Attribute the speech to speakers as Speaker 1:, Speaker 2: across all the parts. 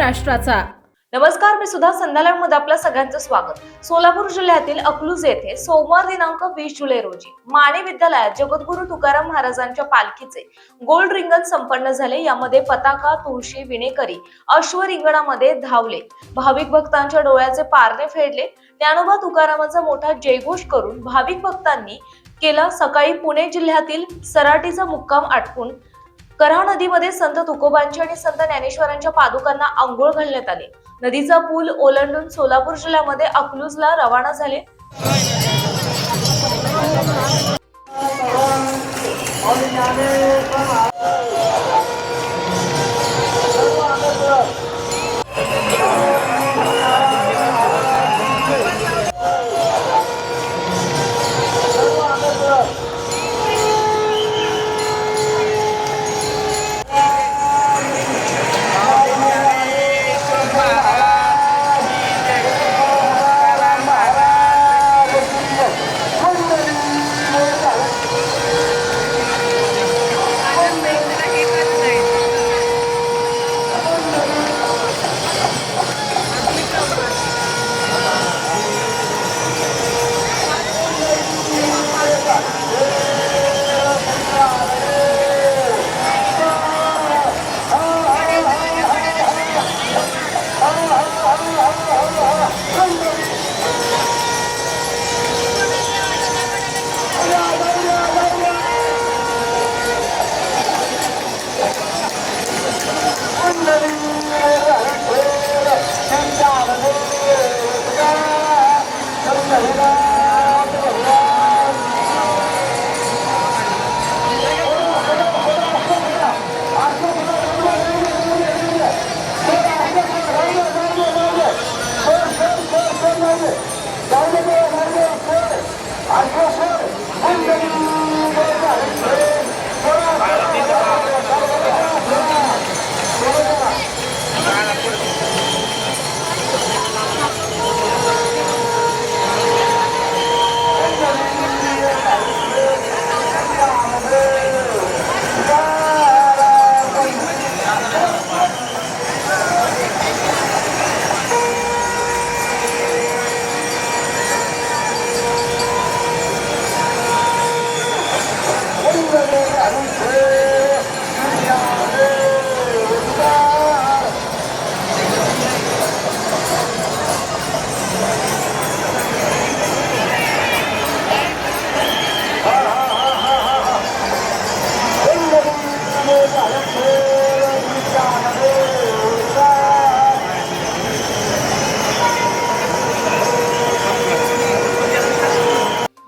Speaker 1: महाराष्ट्राचा।
Speaker 2: नमस्कार, मी सुद्धा संध्याकाळमध्ये आपल्या सगळ्यांचं स्वागत। सोलापूर जिल्ह्यातील अकलूज येथे सोमवार दिनांक 20 जुलै रोजी माने विद्यालयात जगद्गुरू तुकाराम महाराजांच्या पालखीचे गोल रिंगण संपन्न झाले। यामध्ये पताका, तुळशी, विणेकरी अश्व रिंगणामध्ये धावले। भाविक भक्तांच्या डोळ्याचे पारणे फेडले। ज्ञानोबा तुकारामांचा मोठा जयघोष करून भाविक भक्तांनी केला। सकाळी पुणे जिल्ह्यातील सराटीचा मुक्काम आटपून कऱ्हा नदीमध्ये संत तुकोबांची आणि संत ज्ञानेश्वरांच्या पादुकांना अंघोळ घालण्यात आले। नदीचा पूल ओलांडून सोलापूर जिल्ह्यामध्ये अकलूजला रवाना झाले।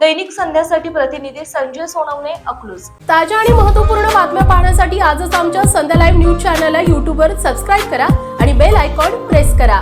Speaker 2: दैनिक संध्यासाठी प्रतिनिधी संजय सोनवणे, अकलूज।
Speaker 1: ताज्या आणि महत्त्वपूर्ण बातम्या पाहण्यासाठी आजच आमच्या संध्या लाईव्ह न्यूज चॅनलला YouTube वर सबस्क्राईब करा आणि बेल आयकॉन प्रेस करा।